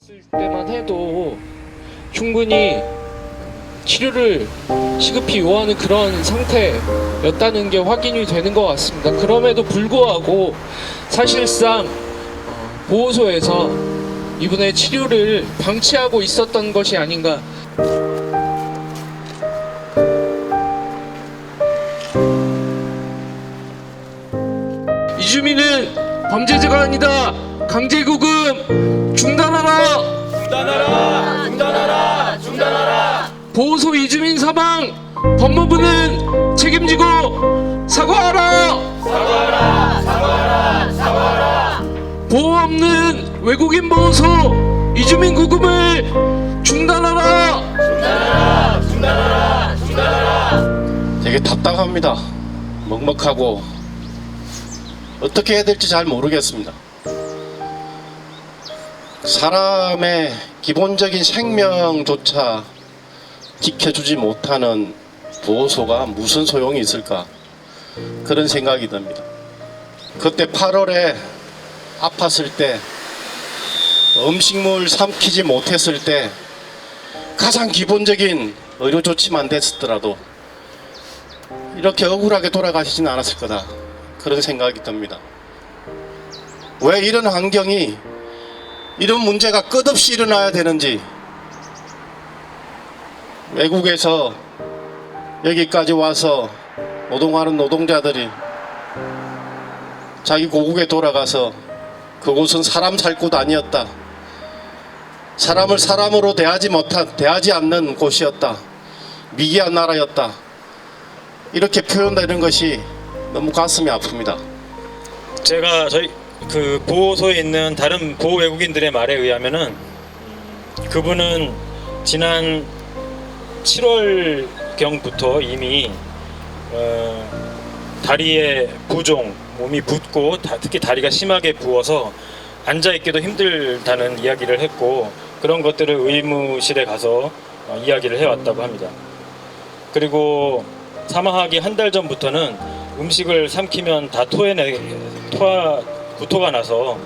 있을 때만 해도 충분히 치료를 시급히 요하는 그런 상태였다는 게 확인이 되는 것 같습니다. 그럼에도 불구하고 사실상 보호소에서 이분의 치료를 방치하고 있었던 것이 아닌가. 이주민은 범죄자가 아니다. 강제구금 중단하라! 중단하라! 중단하라! 중단하라! 보호소 이주민 사망 법무부는 책임지고 사과하라! 사과하라! 사과하라! 사과하라! 보호 없는 외국인 보호소 이주민 구금을 중단하라! 중단하라! 중단하라! 중단하라! 되게 답답합니다. 먹먹하고 어떻게 해야 될지 잘 모르겠습니다. 사람의 기본적인 생명조차 지켜주지 못하는 보호소가 무슨 소용이 있을까, 그런 생각이 듭니다. 그때 8월에 아팠을 때, 음식물 삼키지 못했을 때 가장 기본적인 의료 조치만 됐었더라도 이렇게 억울하게 돌아가시지는 않았을 거다, 그런 생각이 듭니다. 왜 이런 환경이, 이런 문제가 끝없이 일어나야 되는지, 외국에서 여기까지 와서 노동하는 노동자들이 자기 고국에 돌아가서 그곳은 사람 살 곳 아니었다, 사람을 사람으로 대하지 않는 곳이었다, 미개한 나라였다, 이렇게 표현되는 것이 너무 가슴이 아픕니다. 제가 저희 그 보호소에 있는 다른 보호 외국인들의 말에 의하면은 그분은 지난 7월경부터 이미 다리에 부종, 몸이 붓고 특히 다리가 심하게 부어서 앉아있기도 힘들다는 이야기를 했고, 그런 것들을 의무실에 가서 이야기를 해왔다고 합니다. 그리고 사망하기 한 달 전부터는 음식을 삼키면 다 구토가 나서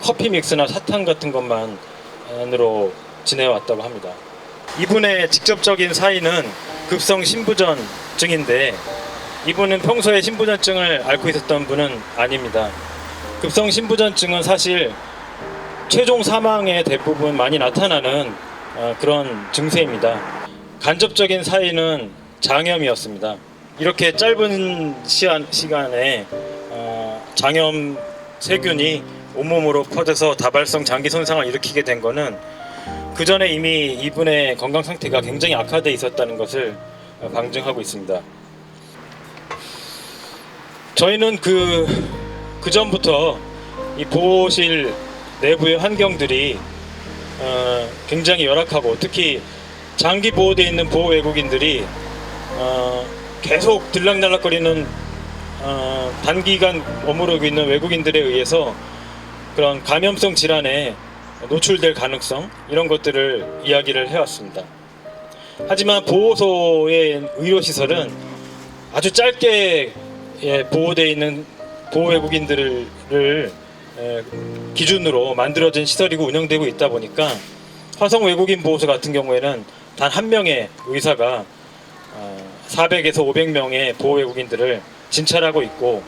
커피 믹스나 사탕 같은 것만으로 지내왔다고 합니다. 이분의 직접적인 사인은 급성 신부전증인데, 이분은 평소에 신부전증을 앓고 있었던 분은 아닙니다. 급성 신부전증은 사실 최종 사망에 대부분 많이 나타나는 그런 증세입니다. 간접적인 사인은 장염이었습니다. 이렇게 짧은 시간에 장염 세균이 온몸으로 퍼져서 다발성 장기 손상을 일으키게 된 것은 그 전에 이미 이분의 건강 상태가 굉장히 악화되어 있었다는 것을 방증하고 있습니다. 저희는 그 전부터 이 보호실 내부의 환경들이 굉장히 열악하고, 특히 장기 보호되어 있는 보호 외국인들이 계속 들락날락거리는 단기간 머무르고 있는 외국인들에 의해서 그런 감염성 질환에 노출될 가능성, 이런 것들을 이야기를 해왔습니다. 하지만 보호소의 의료시설은 아주 짧게 보호되어 있는 보호 외국인들을 기준으로 만들어진 시설이고 운영되고 있다 보니까 화성 외국인 보호소 같은 경우에는 단 한 명의 의사가 400에서 500명의 보호 외국인들을 진찰하고 있고,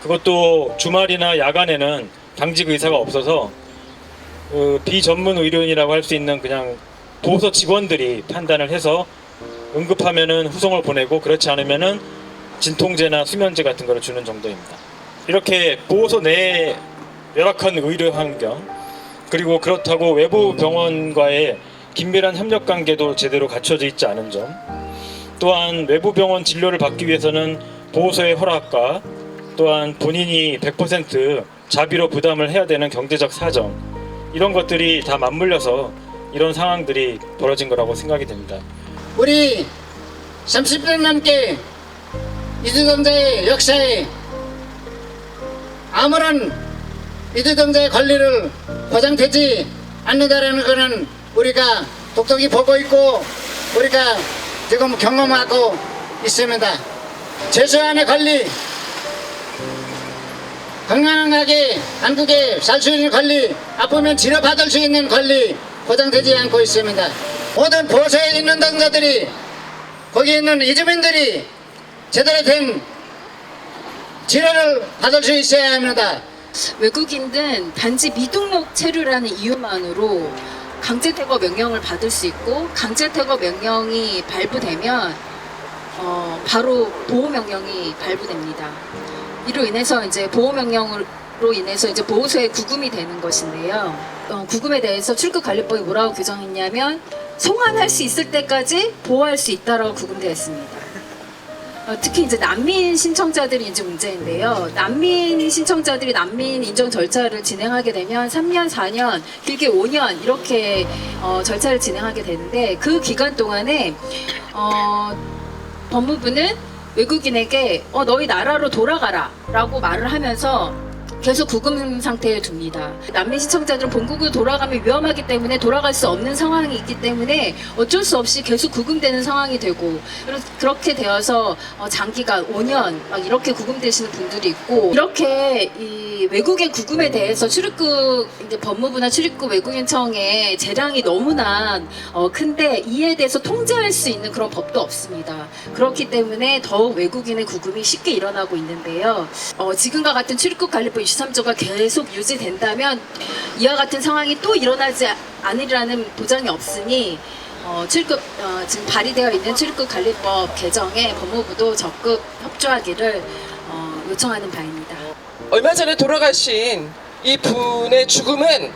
그것도 주말이나 야간에는 당직 의사가 없어서 비전문 의료인이라고 할 수 있는 그냥 보호소 직원들이 판단을 해서 응급하면은 후송을 보내고, 그렇지 않으면은 진통제나 수면제 같은 거를 주는 정도입니다. 이렇게 보호소 내에 열악한 의료 환경, 그리고 그렇다고 외부 병원과의 긴밀한 협력 관계도 제대로 갖춰져 있지 않은 점, 또한 외부 병원 진료를 받기 위해서는 보호소의 허락과 또한 본인이 100% 자비로 부담을 해야 되는 경제적 사정, 이런 것들이 다 맞물려서 이런 상황들이 벌어진 거라고 생각이 됩니다. 우리 30년 넘게 이주동자의 역사에 아무런 이주동자의 권리를 보장되지 않는다라는 것은 우리가 똑똑히 보고 있고 우리가 지금 경험하고 있습니다. 최소한의 권리, 건강하게 한국에 살 수 있는 권리, 아프면 치료받을 수 있는 권리 보장되지 않고 있습니다. 모든 보호소에 있는 동자들이, 거기 있는 이주민들이 제대로 된 치료를 받을 수 있어야 합니다. 외국인은 단지 미등록 체류라는 이유만으로 강제퇴거 명령을 받을 수 있고, 강제퇴거 명령이 발부되면 바로 보호명령이 발부됩니다. 이로 인해서 이제 보호명령으로 인해서 이제 보호소에 구금이 되는 것인데요. 구금에 대해서 출국관리법이 뭐라고 규정했냐면 송환할 수 있을 때까지 보호할 수 있다라고 구금되어 있습니다. 특히 이제 난민 신청자들이 이제 문제인데요. 난민 신청자들이 난민 인정 절차를 진행하게 되면 3년, 4년, 길게 5년 이렇게 절차를 진행하게 되는데, 그 기간 동안에 법무부는 외국인에게 너희 나라로 돌아가라 라고 말을 하면서 계속 구금 상태에 둡니다. 난민 신청자들은 본국으로 돌아가면 위험하기 때문에 돌아갈 수 없는 상황이 있기 때문에 어쩔 수 없이 계속 구금되는 상황이 되고, 그렇게 되어서 장기간 5년 막 이렇게 구금되시는 분들이 있고, 이렇게 이 외국인 구금에 대해서 출입국 이제 법무부나 출입국 외국인청의 재량이 너무나 큰데 이에 대해서 통제할 수 있는 그런 법도 없습니다. 그렇기 때문에 더욱 외국인의 구금이 쉽게 일어나고 있는데요. 지금과 같은 출입국관리법 23조가 계속 유지된다면 이와 같은 상황이 또 일어나지 않으리라는 보장이 없으니 지금 발의되어 있는 출입국관리법 개정에 법무부도 적극 협조하기를 요청하는 바입니다. 얼마 전에 돌아가신 이 분의 죽음은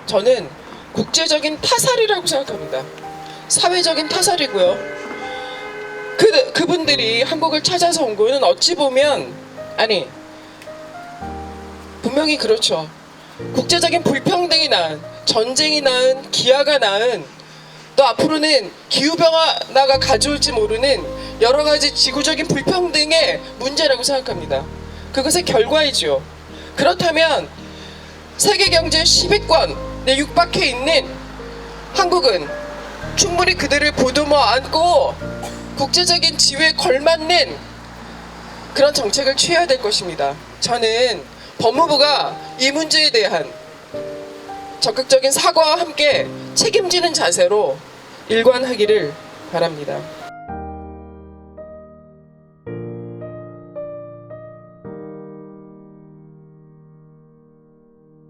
저는 국제적인 타살이라고 생각합니다. 사회적인 타살이고요. 그분들이 한국을 찾아서 온 거는 어찌 보면, 아니 분명히 그렇죠. 국제적인 불평등이 낳은, 전쟁이 낳은, 기아가 낳은, 또 앞으로는 기후변화가 가져올지 모르는 여러 가지 지구적인 불평등의 문제라고 생각합니다. 그것의 결과이죠. 그렇다면 세계 경제 10위권에 육박해 있는 한국은 충분히 그들을 보듬어 안고 국제적인 지위에 걸맞는 그런 정책을 취해야 될 것입니다. 저는 법무부가 이 문제에 대한 적극적인 사과와 함께 책임지는 자세로 일관하기를 바랍니다.